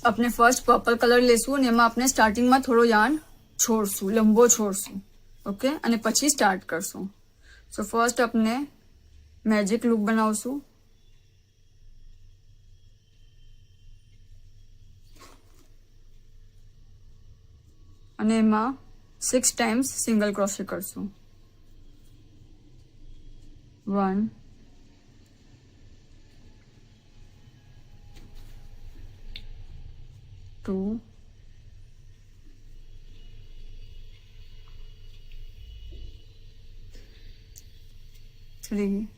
આપણે first purple colour લેશું અને એમાં આપણે સ્ટાર્ટિંગમાં થોડો યાર્ન છોડશું, લંબો છોડશું. ઓકે, અને પછી સ્ટાર્ટ કરશું. સો ફર્સ્ટ આપણે મેજિક લૂપ બનાવશું. અને એમાં 6 ટાઈમ્સ સિંગલ ક્રોશે કરશું. 1 2 3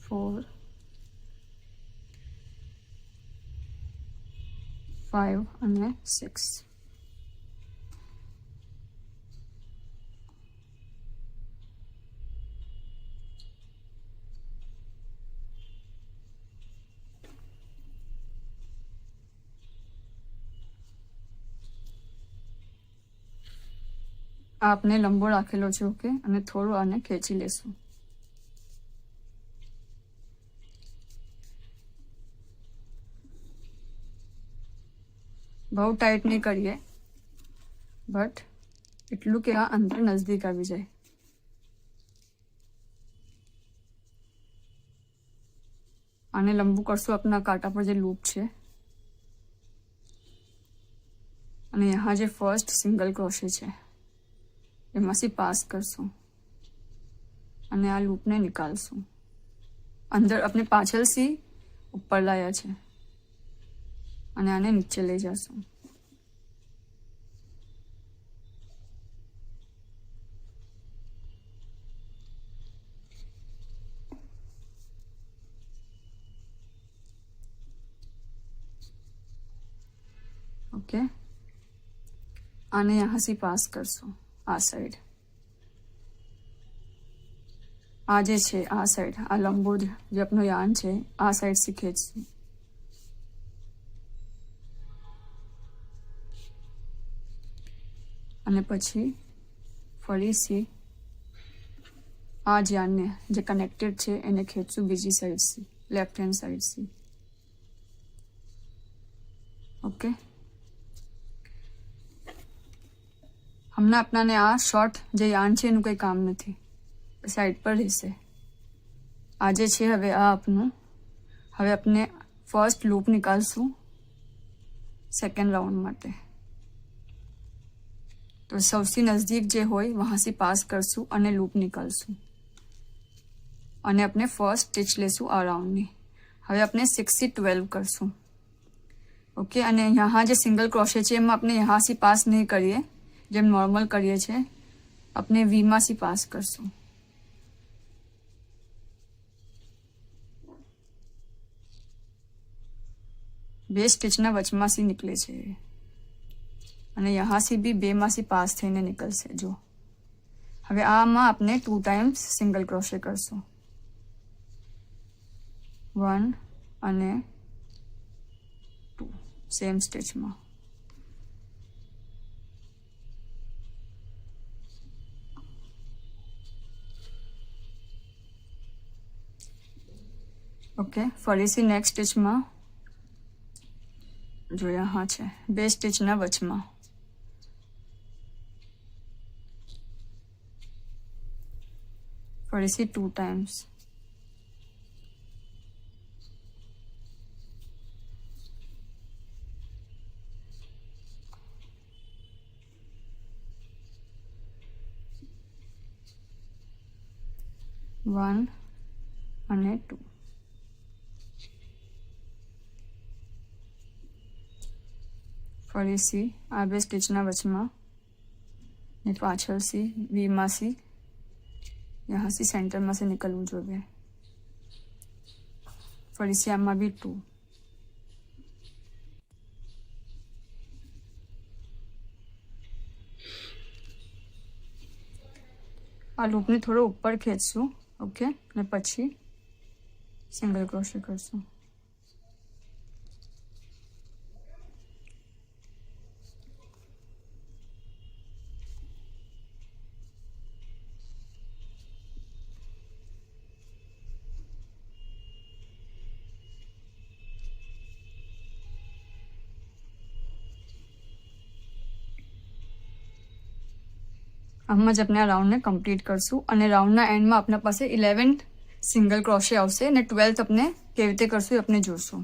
4 5 અને 6. આપને લંબો રાખેલો છે. ઓકે, અને થોડું આને ખેંચી લેશું. બહુ ટાઈટ નહીં કરીએ, બટ એટલું કે આ અંદર નજદીક આવી જાય. આને લંબુ કરશું આપના કાંટા પર જે લૂપ છે. અને यहाँ જે ફર્સ્ટ સિંગલ ક્રોશે છે એમાંથી પાસ કરશું અને આ લૂપને નિકાલશું. અંદર આપણે પાછળથી ઉપર લાયા છે અને આને નીચે લઈ જશું. ओके, आने यहाँ से पास करશું આ સાઈડ. આ જે છે આ સાઈડ, આ લંબો જે આપણો યાન છે આ સાઈડ થી ખેંચશું. અને પછી ફરીથી આ યાનને જે કનેક્ટેડ છે એને ખેંચશું બીજી સાઈડથી, લેફ્ટ હેન્ડ સાઈડથી. ઓકે, હમણાં આપણાને આ શોર્ટ જે યાન છે એનું કંઈ કામ નથી, સાઈડ પર રહેશે. આ જે છે હવે આ આપનું, હવે આપણે ફર્સ્ટ લૂપ નિકાલશું સેકન્ડ રાઉન્ડ માટે. તો સૌથી નજદીક જે હોય વહાંથી પાસ કરશું અને લૂપ નિકાલશું અને આપણે ફર્સ્ટ સ્ટિચ લેશું આ રાઉન્ડની. હવે આપણે 6 થી 12 કરશું. ઓકે, અને यहाँ જે સિંગલ ક્રોશે છે એમાં આપણે यहाँથી પાસ નહીં કરીએ, જેમ નોર્મલ કરીએ છીએ આપણે વીમાંથી પાસ કરશું. બે સ્ટિચના વચમાંથી નીકળે છે અને यहाँથી બી બેમાંથી પાસ થઈને નીકળશે. જો હવે આમાં આપણે 2 ટાઈમ્સ સિંગલ ક્રોશે કરશું. 1 અને 2 સેમ સ્ટિચમાં. ઓકે, ફરીથી નેક્સ્ટ સ્ટિચમાં જો यहाँ છે બે સ્ટિચના વચમાં ફરીથી 2 ટાઈમ્સ. વન અને 2. ફરીથી આ બે સ્ટિચના વચમાં ને પાછળથી વીમાંથી यहाँથી સેન્ટરમાંથી નીકળવું જોઈએ. ફરીથી આમાં બી 2. આ લૂપને થોડો ઉપર ખેંચશું. ઓકે, અને પછી સિંગલ ક્રોશે કરશું. આમ જ આપણે આ રાઉન્ડને કમ્પ્લીટ કરશું અને રાઉન્ડના એન્ડમાં આપણા પાસે 11 સિંગલ ક્રોશે આવશે અને 12th આપણે કેવી રીતે કરશું એ આપણે જોશું.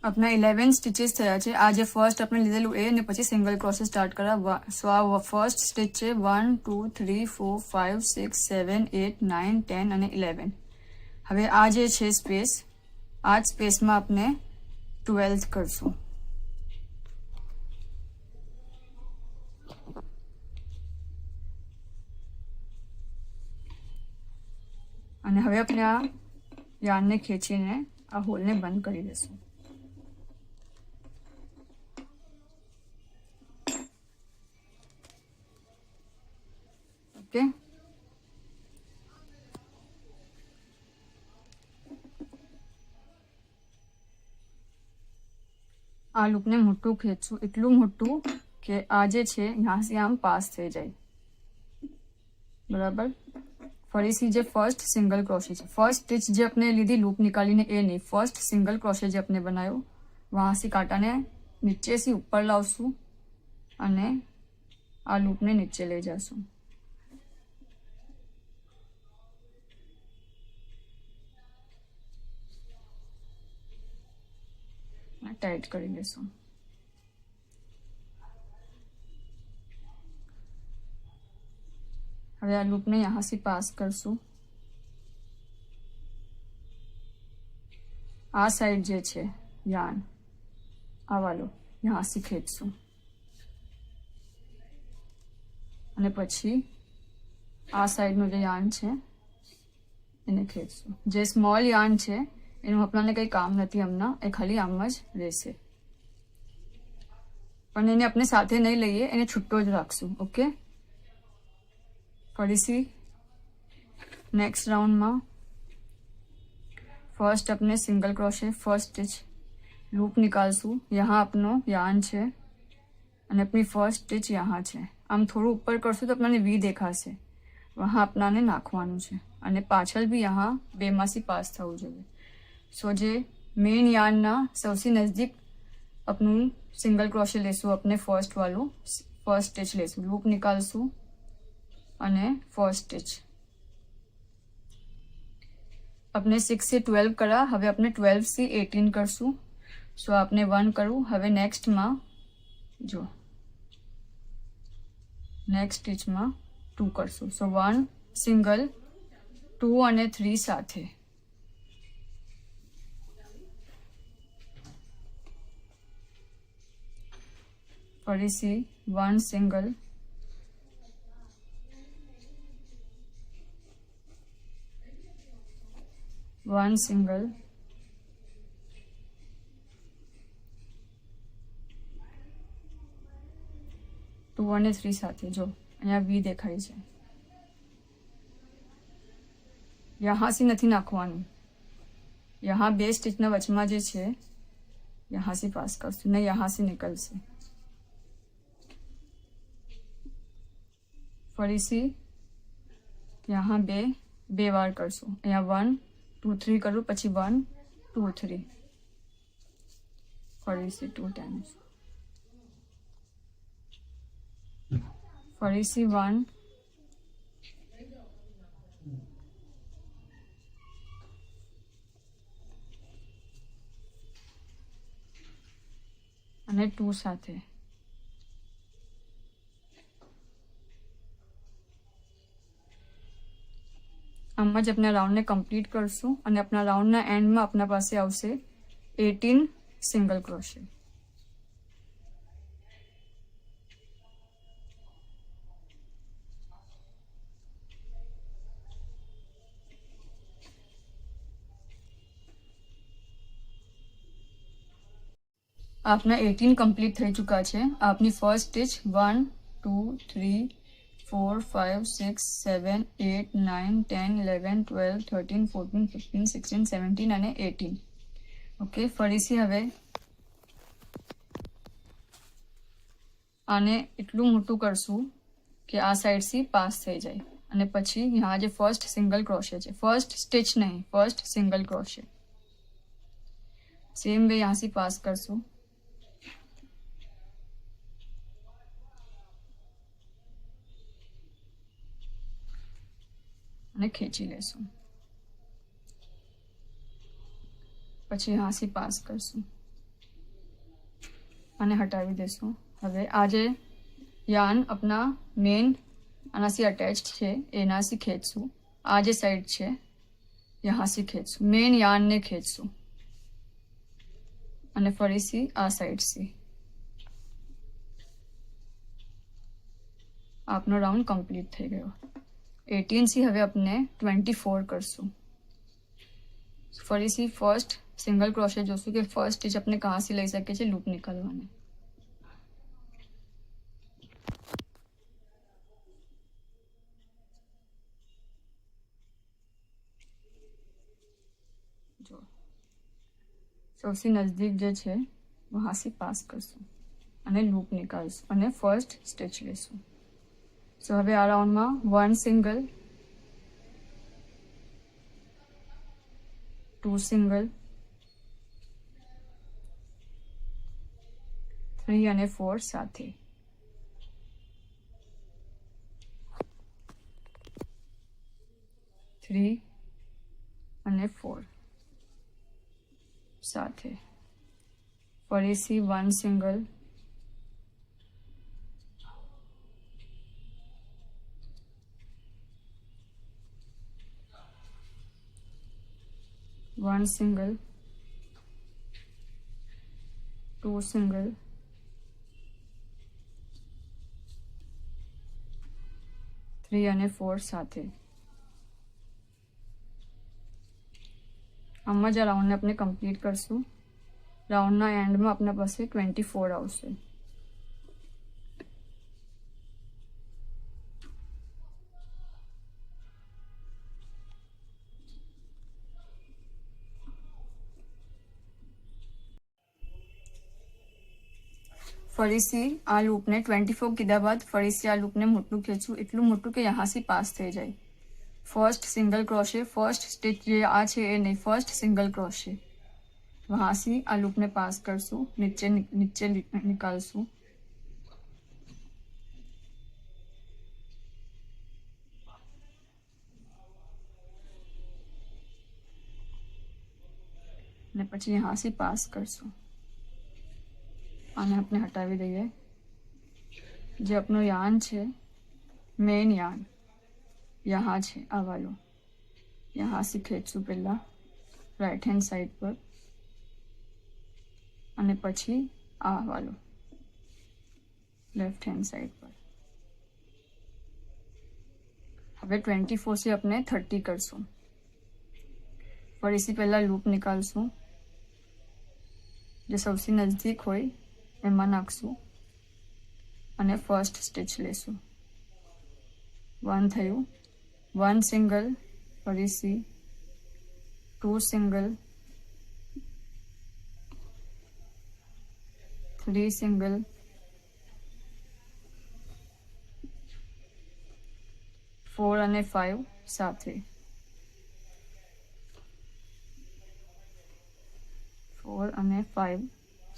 આપણા 11 સ્ટીચીસ થયા છે. આ જે ફર્સ્ટ આપણે લીધેલું એ અને પછી સિંગલ ક્રોશે સ્ટાર્ટ કર્યા. સો આ ફર્સ્ટ સ્ટીચ છે 1 2 3 4 5 6 7 8 9 10 અને 11. હવે આ જે છે સ્પેસ, આ જ સ્પેસમાં આપણે 12th કરશું. અને હવે આપણે આ યાર્નને ખેંચીને આ હોલને બંધ કરી દઈશું. ઓકે, આ લૂપને મોટું ખેંચશું, એટલું મોટું કે આ જે છે यहाँ से આમ પાસ થઈ જાય. બરાબર. ફરીથી જે ફર્સ્ટ સિંગલ ક્રોશે છે, ફર્સ્ટ સ્ટિચ જે આપણે લીધી લૂપ નિકાલીને એ નહીં, ફર્સ્ટ સિંગલ ક્રોશે જે આપણે બનાવ્યો वहाँ से कांटाने नीचे से ऊपर लावશું અને આ લૂપને નીચે લઈ જશું. टाइट કરી લેશું. હવે આ લૂપને यहाँ से पास કરશું. આ સાઈડ જે છે યાર્ન આ વાળો यहाँ से ખેંચશું અને પછી આ સાઈડનો જે યાર્ન છે એને ખેંચશું. જે સ્મોલ યાર્ન છે એનું આપણને કંઈ કામ નથી હમણાં, એ ખાલી આમ જ રહેશે, પણ એને આપણે સાથે નહીં લઈએ, એને છૂટો જ રાખશું. ઓકે, ફરીથી નેક્સ્ટ રાઉન્ડમાં ફર્સ્ટ આપણે સિંગલ ક્રોશે ફર્સ્ટ સ્ટિચ લૂપ निकालશું. यहाँ अपनो यार्न છે અને अपनी फर्स्ट स्टिच यहाँ છે. આમ થોડું ઉપર કરશું તો આપણને વી દેખાશે, વहाँ આપણાને નાખવાનું છે અને પાછળ બી यहाँ બેમાંથી પાસ થવું જોઈએ. સો જે મેઇન યાર્નના સૌથી નજદીક આપણું સિંગલ ક્રોશે લેશું, આપણે ફર્સ્ટ વાળું ફર્સ્ટ સ્ટિચ લેશું, લૂપ निकालશું અને ફર્સ્ટ સ્ટિચ. આપણે 6 से 12 करा, હવે આપણે 12 से 18 કરશું. સો આપણે 1 કરું. હવે નેક્સ્ટમાં જો નેક્સ્ટ સ્ટિચમાં 2 કરશું. સો 1 સિંગલ 2 અને 3 સાથે. ફરીથી 1 સિંગલ 1 સિંગલ 2 અને 3 સાથે. જો અહીંયા વી દેખાય છે, यहाँ से નથી નાખવાનું, यहाँ બે સ્ટિચના વચમાં જે છે यहाँ से पास કરશું ને यहाँ से નીકળશે. ફરીથી यहाँ બે વાર કરશું. અહીંયા 1 2 3 કરું, પછી 1 2 3, ફરીથી 2 ટાઈમ્સ, ફરીથી 1 અને 2 સાથે. આમ જ આપણા રાઉન્ડને કમ્પ્લીટ કરશું અને આપણા રાઉન્ડના એન્ડમાં આપણા પાસે આવશે 18 સિંગલ ક્રોશે. આપના 18 કમ્પ્લીટ થઈ ચૂકા છે. આપની ફર્સ્ટ સ્ટિચ 1 2 3 4 5 6 7 8 9 10 11 12 13 14 15 16 17 અને 18. ઓકે, ફરીથી હવે આને એટલું મોટું કરશું કે આ સાઈડથી પાસ થઈ જાય અને પછી यहाँ જે ફર્સ્ટ સિંગલ ક્રોશે છે, ફર્સ્ટ સ્ટિચ નહીં, ફર્સ્ટ સિંગલ ક્રોશે, સેમ વે यहाँ से पास करશું. અને ખેંચી લેશું. પછી હાંસી પાસ કરશું અને હટાવી દેશું. હવે આ જે યાન अपना મેન આનાથી અટેચ્ડ છે એનાથી ખેંચશું. આ જે સાઈડ છે યહાંથી ખેંચશું, મેન યાનને ખેંચશું અને ફરીથી આ સાઈડથી. આપનો રાઉન્ડ કમ્પ્લીટ થઈ ગયો. 18 થી હવે આપણે 24 કરશું. ફરીથી ફર્સ્ટ સિંગલ ક્રોશे જોશું કે ફર્સ્ટ સ્ટિચ આપણે કહાંથી લઈ શકીએ છીએ લૂપ નીકળવાને. જો સૌથી નજદીક જે છે વહાંથી પાસ કરશું અને લૂપ નીકાળશું અને ફર્સ્ટ સ્ટિચ લેશું. સો હવે આ રાઉન્ડમાં 1 સિંગલ, 2 સિંગલ, 3 અને 4 સાથે. થ્રી અને 4 સાથે. ફરીથી 1 સિંગલ, 1 સિંગલ, 2 સિંગલ, 3 અને 4 સાથે. આમાં જ આ રાઉન્ડને આપણે કમ્પ્લીટ કરશું. રાઉન્ડના એન્ડમાં આપણા પાસે 24 આવશે. ફરીથી આ લૂપને 24 કીધા બાદ ફરીથી આ લૂપને મોટું ખેંચું, એટલું મોટું કે યહાંથી પાસ થઈ જાય. First single crochet, first stitch ये आ है ये नहीं, फर्स्ट सिंगल क्रोशे वहाँ से आ लूप ने पास करसूँ, नीचे नीचे निकालसूँ. ने પછી यहाँ से पास करसूँ. आने अपने हटावी दईए. जो अपनो यान है मेन यान यहाँ है आ वालो, यहाँ से खेचूँ पहला राइट हैंड साइड पर અને પછી આ વાલો લેફ્ટ हैंड साइड पर. હવે 24 से अपने 30 करसूँ. ફરીથી પહેલા લૂપ નીકાળશું. જે સૌથી નજદીક હોય એમાં નાખશું અને ફર્સ્ટ સ્ટિચ લેશું. 1 થયું, 1 સિંગલ, ફરીથી 2 સિંગલ, 3 સિંગલ, 4 અને 5 સાથે. 4 અને 5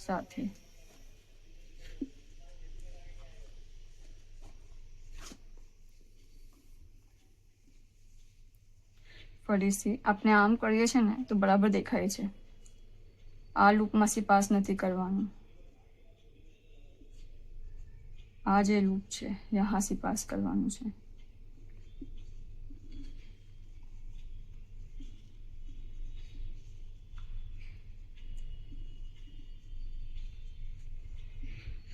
સાથે. ફરીથી આપણે આમ કરીએ છીએ ને તો બરાબર દેખાય છે. આ લૂપમાંથી પાસ નથી કરવાનું. આ જે લૂપ છે यहाँ से पास કરવાનું છે.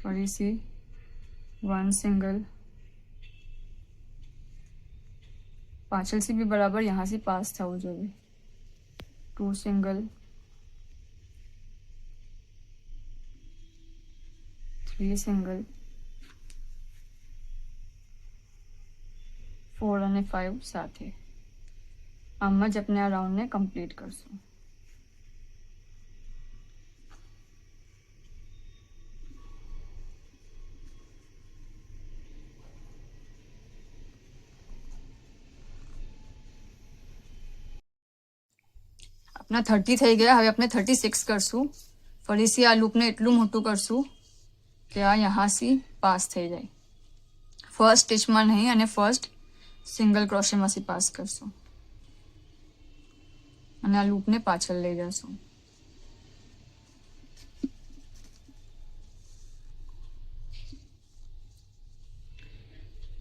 ફરીથી 1 સિંગલ, પાછળથી भी बराबर यहाँ से पास થવું જોઈએ. 2 સિંગલ, 3 સિંગલ, 4 અને 5 સાથે. આમ જ આપણે આ રાઉન્ડને કમ્પ્લીટ કરશું. अपना 30 થઈ ગયા. હવે આપણે 36 કરશું. ફરીથી આ લૂપને એટલું મોટું કરશું કે આ યહાંથી પાસ થઈ જાય. ફર્સ્ટ સ્ટિચમાં નહીં અને ફર્સ્ટ સિંગલ ક્રોશેમાંથી પાસ કરશું અને આ લૂપને પાછળ લઈ જશું.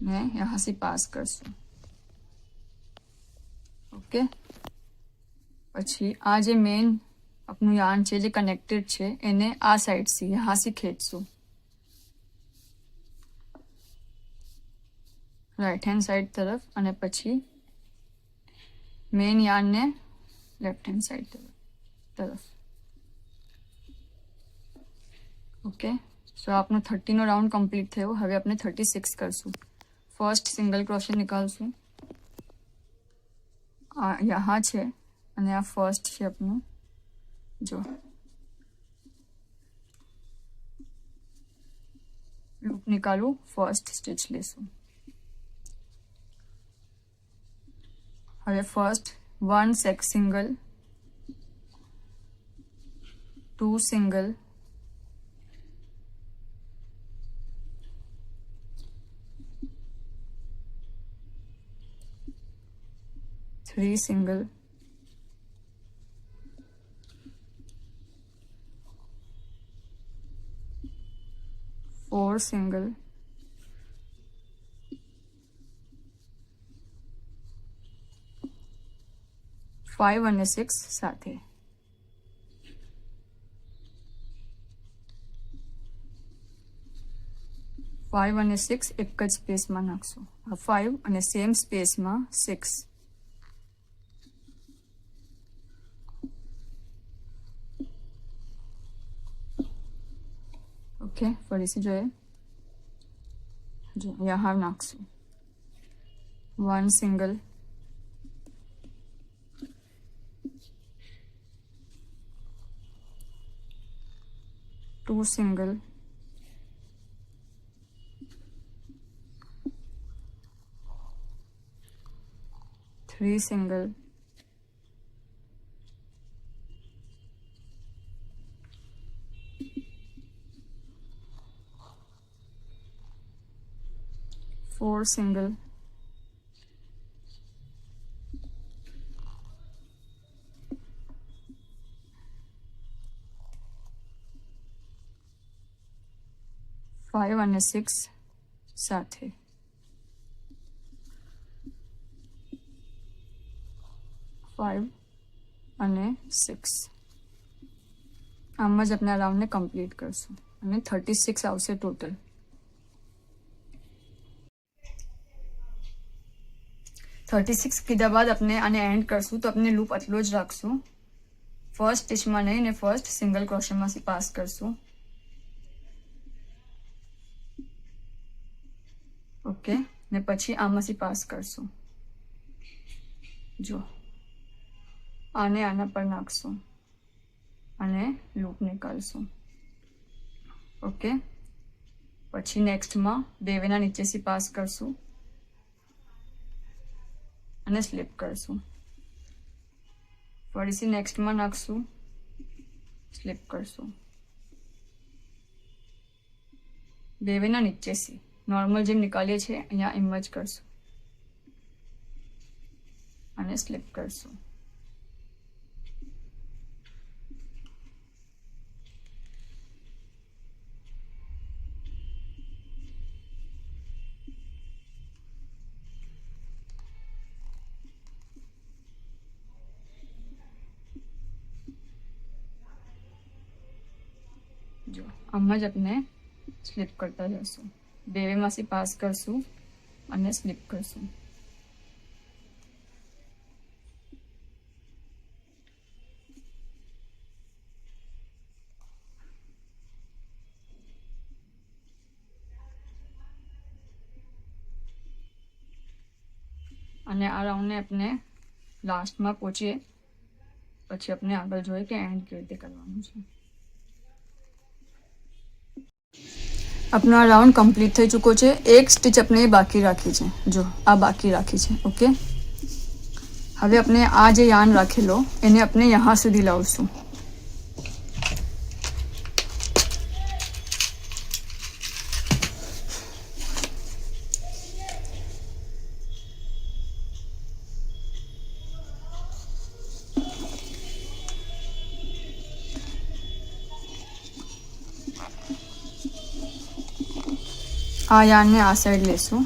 ને यहाँ से पास કરશું. ઓકે, પછી આ જે મેઇન આપણું યાર્ન છે જે કનેક્ટેડ છે એને આ સાઈડ થી यहाँ से ખેંચશું રાઈટ હેન્ડ સાઈડ તરફ અને પછી મેઇન યાર્નને લેફ્ટ હેન્ડ સાઈડ તરફ. ઓકે, સો આપણો 30નો રાઉન્ડ કમ્પ્લીટ થયો. હવે આપણે 36 કરશું. ફર્સ્ટ સિંગલ ક્રોશે નિકાલશું. આ यहाँ છે અને આ ફર્સ્ટ છે આપણું. જો લૂપ નિકાલું, ફર્સ્ટ સ્ટિચ લેશું. હવે first 1 single, 2 single, 3 single, 4 single, 5 અને 6 સાથે. 5 અને 6 એક જ સ્પેસમાં નાખશું. આ 5 અને સેમ સ્પેસમાં 6. ઓકે, ફરીથી જોઈએ. જો यहाँ નાખશું 1 સિંગલ, 2 સિંગલ, 3 સિંગલ, 4 સિંગલ, 5 અને 6 સાથે. 5 અને 6 આમ જ આપણે આ રાઉન્ડને કમ્પ્લીટ કરશું અને 36 આવશે ટોટલ. 36 કીધા બાદ આપણે આને એન્ડ કરશું તો આપણે લૂપ આટલો જ રાખશું. ફર્સ્ટ સ્ટિચમાં નહીં ને ફર્સ્ટ સિંગલ ક્રોશેમાંથી પાસ કરશું. ઓકે, ને પછી આમાંથી પાસ કરશું. જો આને આના પર નાખશું અને લૂપ નીકાળશું. ઓકે, પછી નેક્સ્ટમાં બેવેના નીચેથી પાસ કરશું અને સ્લીપ કરશું. ફરીથી નેક્સ્ટમાં નાખશું, સ્લીપ કરશું. બેવેના નીચેથી નોર્મલ જેમ નિકાલીએ છીએ અહીંયા એમ જ કરશું અને સ્લીપ કરશું. જો આમ જ આપણે સ્લીપ કરતા જશું. બેવેમાંથી પાસ કરશું અને સ્લીપ કરશું. અને આ રાઉન્ડને આપણે લાસ્ટમાં પહોંચીએ પછી આપણે આગળ જોઈએ કે એન્ડ કેવી રીતે કરવાનું છે. આપનો આ રાઉન્ડ કમ્પ્લીટ થઈ ચૂક્યો છે. એક સ્ટિચ આપણે બાકી રાખી છે. જો આ બાકી રાખી છે. ઓકે, હવે આપણે આ જે યાર્ન રાખેલો એને આપણે यहाँ સુધી લાવશું. આ યાર્નને આ સાઈડ લેશું,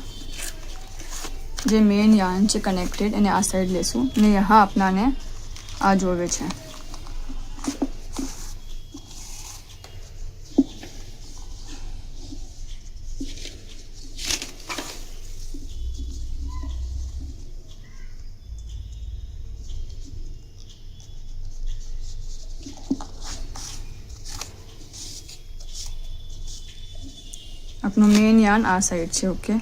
જે મેઇન યાર્ન છે કનેક્ટેડ એને આ સાઈડ લેશું ને યહાં આપનાને આ જોવે છે. આપનું મેઇન યાર્ન આ સાઈડ છે. ઓકે,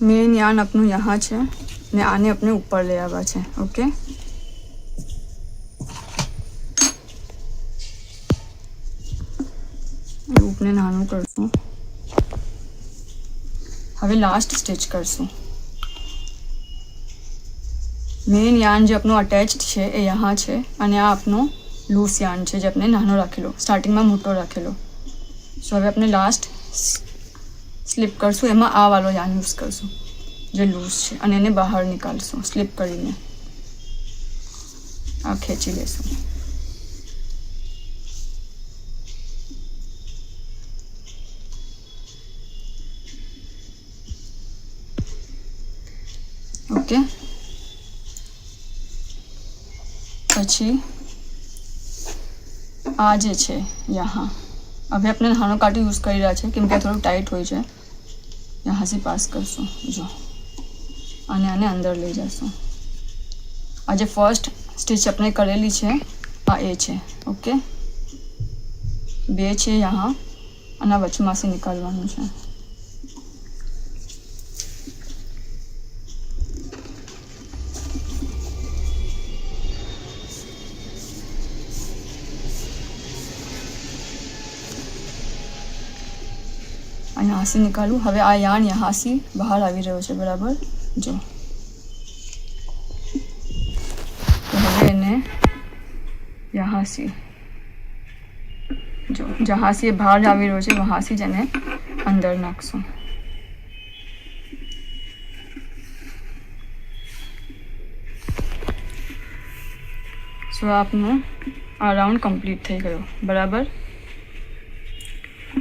મેઇન યાર્ન આપનું યહાં છે ને આને આપણે ઉપર લઈ આવ્યા છે. ઓકે, લૂપને નાનું કરશું. હવે લાસ્ટ સ્ટિચ કરશું. મેઇન યાર્ન જે આપણું અટેચ્ડ છે એ યહાં છે અને આ આપનો લૂઝ યાર્ન છે જે આપણે નાનો રાખેલો, સ્ટાર્ટિંગમાં મોટો રાખેલો. સો હવે આપણે લાસ્ટ સ્લીપ કરશું, એમાં આ વાળો યાર્ન યુઝ કરશું જે લૂઝ છે અને એને બહાર નીકાળશું. સ્લીપ કરીને આ ખેંચી લેશું. ઓકે, પછી આ જે છે યહાં, હવે આપણે નાનો કાંટો યુઝ કરી રહ્યા છે કેમ કે થોડું ટાઈટ હોય છે. યહાં સે પાસ કરશું જો, અને આને અંદર લઈ જશું. આ જે ફર્સ્ટ સ્ટિચ આપણે કરેલી છે આ એ છે. ઓકે, બે છે યહાં અને આ વચમાંથી નીકાળવાનું છે. यहाँ से निकालूँ. હવે આ યાર્ન यहाँ से બહાર આવી રહ્યો છે. બરાબર, જો તો હવે એને यहाँ से જો જहाँ से બહાર આવી રહ્યો છે વहाँ से જ એને અંદર નાખશું. સો આપનું આ રાઉન્ડ કમ્પ્લીટ થઈ ગયો. બરાબર,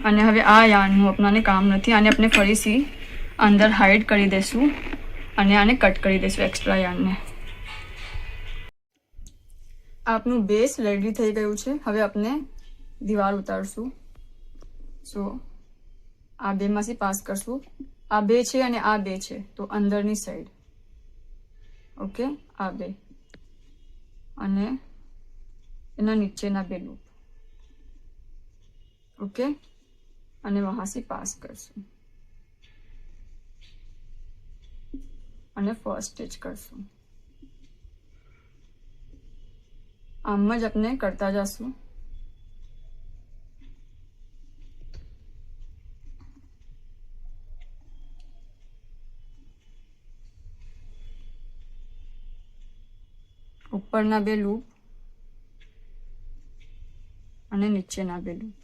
અને હવે આ યાર્નનું આપણાને કામ નથી. આને આપણે ફરીથી અંદર હાઈડ કરી દઈશું અને આને કટ કરી દઈશું એક્સ્ટ્રા યાર્નને. આપનું બેઝ રેડી થઈ ગયું છે. હવે આપણે દીવાલ ઉતારશું. સો આ બેમાંથી પાસ કરશું. આ બે છે અને આ બે છે તો અંદરની સાઈડ. ઓકે, આ બે અને એના નીચેના બે લૂપ. ઓકે, અને वहाँ से पास करશું અને ફર્સ્ટ સ્ટિચ કરશું. આમ જ આપણે કરતા જશું. ઉપરના બે લૂપ અને નીચેના બે લૂપ.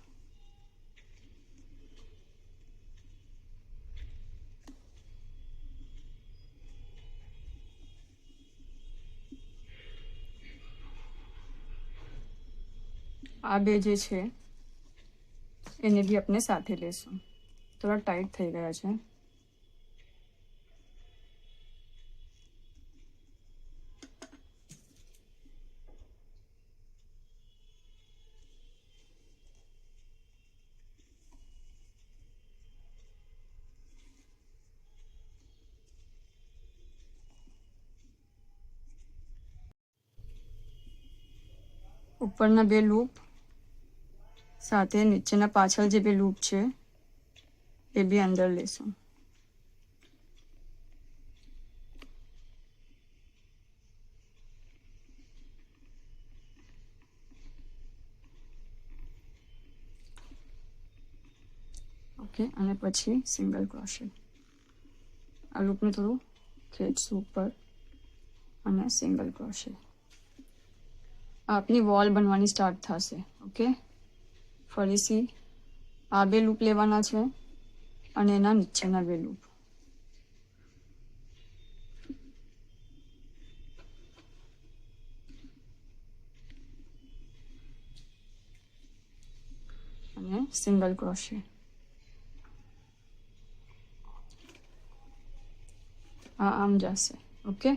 આ બે જે છે એને બી આપણે સાથે લેશું. થોડા ટાઈટ થઈ ગયા છે. ઉપરના બે લૂપ સાથે નીચેના પાછળ જે બે લૂપ છે એ બી અંદર લેશું. ઓકે, અને પછી સિંગલ ક્રોશેટ. આ લૂપને થોડું ખેંચશું ઉપર અને સિંગલ ક્રોશે. આપની વોલ બનવાની સ્ટાર્ટ થશે. ઓકે, ફરીથી આ 2 લૂપ લેવાના છે અને એના નીચેના 2 લૂપ. અને સિંગલ ક્રોશે. આ આમ જશે. ઓકે,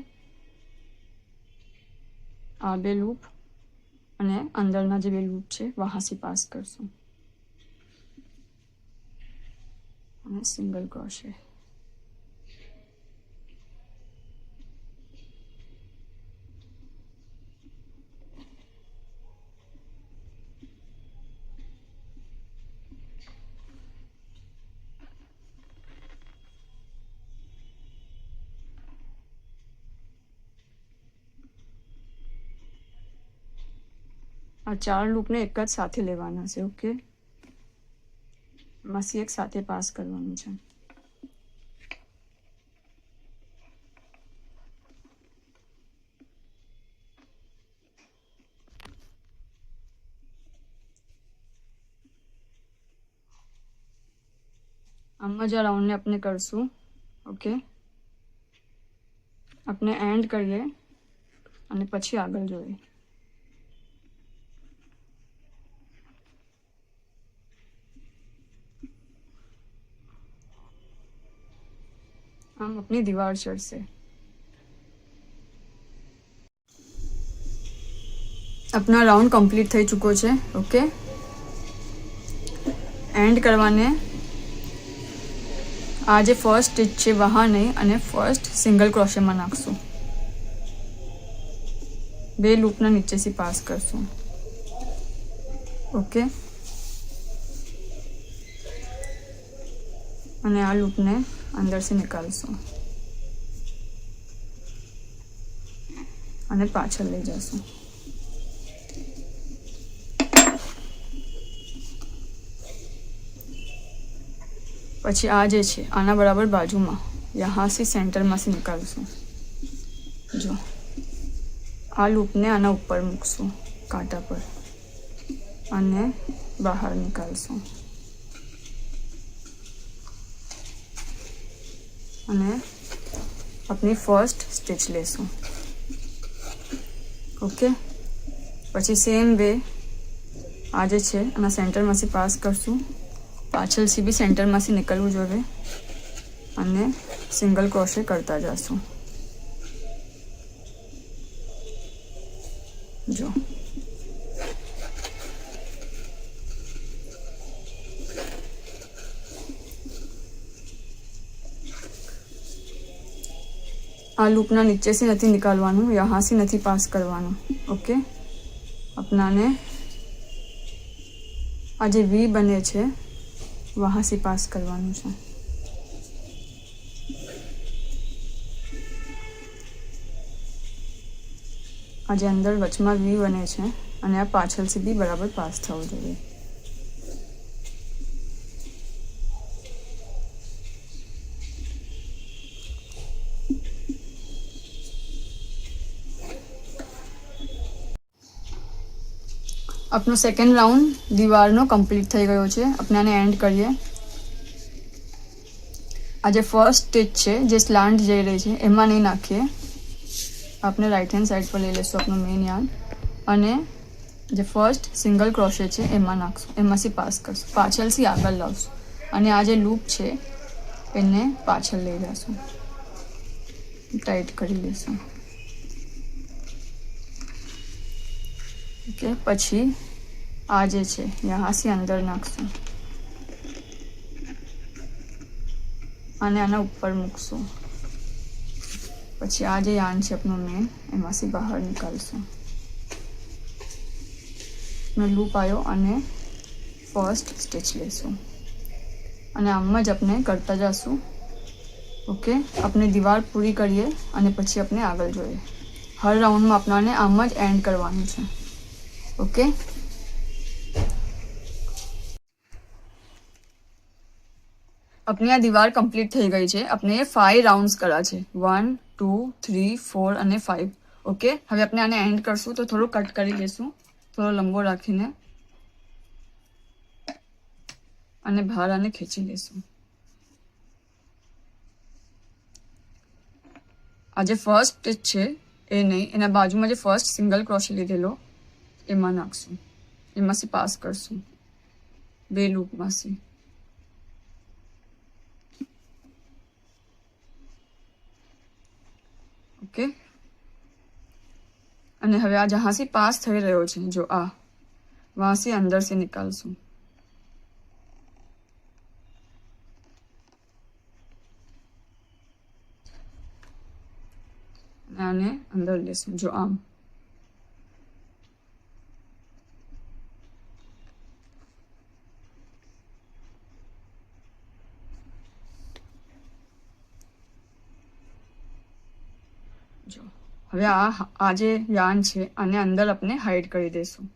આ 2 લૂપ અને અંદરના જે 2 લૂપ છે વહાં સે પાસ કરશું અને સિંગલ ક્રોશે. આ 4 લૂપને એક જ સાથે લેવાના છે. ઓકે, એમાંથી એક સાથે પાસ કરવાનું છે. આમાં જ રાઉન્ડને આપણે કરશું. ઓકે, આપણે એન્ડ કરીએ અને પછી આગળ જોઈએ. આમ આપની દીવાર ચડશે. अपना राउंड कंप्लीट થઈ ચૂકો છે. ઓકે, એન્ડ કરવાને આ જે ફર્સ્ટ સ્ટિચ છે વહાં નહીં અને ફર્સ્ટ સિંગલ ક્રોશેમાં નાખશું. 2 લૂપના નીચેથી પાસ કરશું. ઓકે, અને આ લૂપને अंदर से निकालશું અને પાછળ લઈ જશું. પછી આ જે છે આના બરાબર બાજુમાં यहाँ से સેન્ટરમાં से निकालશું. જો આ લૂપને આના ઉપર મૂકશું કાંટા પર અને બહાર નીકાળશું અને अपनी फर्स्ट स्टिच लेसूँ. ओके, પછી સેમ વે આજે છે આના સેન્ટરમાંથી પાસ કરશું. પાછળથી બી સેન્ટરમાંથી નીકળવું જોઈએ અને સિંગલ ક્રોશે કરતા જશું. જો આ લૂપના નીચેથી નથી નીકાળવાનું, યહાંથી નથી પાસ કરવાનું. ઓકે, अपनाने આ જે વી બને છે વહાંથી પાસ કરવાનું છે. આ જે અંદર વચમાં વી બને છે અને આ પાછળથી બી બરાબર પાસ થવું જોઈએ. अपनो सेकंड राउंड दीवारનો કમ્પ્લીટ થઈ ગયો છે. આપણે આને એન્ડ કરીએ. આ જે ફર્સ્ટ સ્ટિચ છે જે સ્લાન્ટ જઈ રહી છે એમાં નહીં નાખીએ. આપણે રાઈટ હેન્ડ સાઈડ પર લઈ લેશું આપણો મેઇન યાર્ન અને જે ફર્સ્ટ સિંગલ ક્રોશે છે એમાં નાખશું, એમાંથી પાસ કરશું, પાછળથી આગળ લાવશું અને આ જે લૂપ છે એને પાછળ લઈ જશું, ટાઈટ કરી લેશું. ओके, પછી આ જે છે યહાંથી અંદર નાખશું અને આના ઉપર મૂકશું. પછી આ જે યાર્ન છે આપણો મેન એમાંથી બહાર નીકાળશું. લૂપ આવ્યો અને ફર્સ્ટ સ્ટિચ લેશું અને આમ જ આપણે કરતા જશું. ઓકે, આપણે દીવાર પૂરી કરીએ અને પછી આપણે આગળ જોઈએ. હર રાઉન્ડમાં આપણાને આમ જ એન્ડ કરવાનું છે. ओके, अपनी आ दीवार कम्प्लीट થઈ ગઈ છે। આપણે 5 રાઉન્ડ્સ કર્યા છે 1 2 3 4 અને 5 ઓકે। હવે આપણે આને એન્ડ કરશું તો થોડું કટ કરી લેશું, થોડો લંબો રાખીને અને બહાર આને ખેંચી લેશું। આ જે ફર્સ્ટ સ્ટિચ છે એ નહીં, એના બાજુમાં જે ફર્સ્ટ સિંગલ ક્રોશે લીધેલો એમાં નાખશું, એમાંથી પાસ કરશું 2 લૂપમાંથી। ओके અને હવે આ जहां से पास થઈ રહ્યો છે જો આ वहां से अंदर से निकालશું, આને અંદર લેશું જો આમ। જો હવે આ જે યાર્ન છે આને અંદર આપણે હાઈડ કરી દઈશું।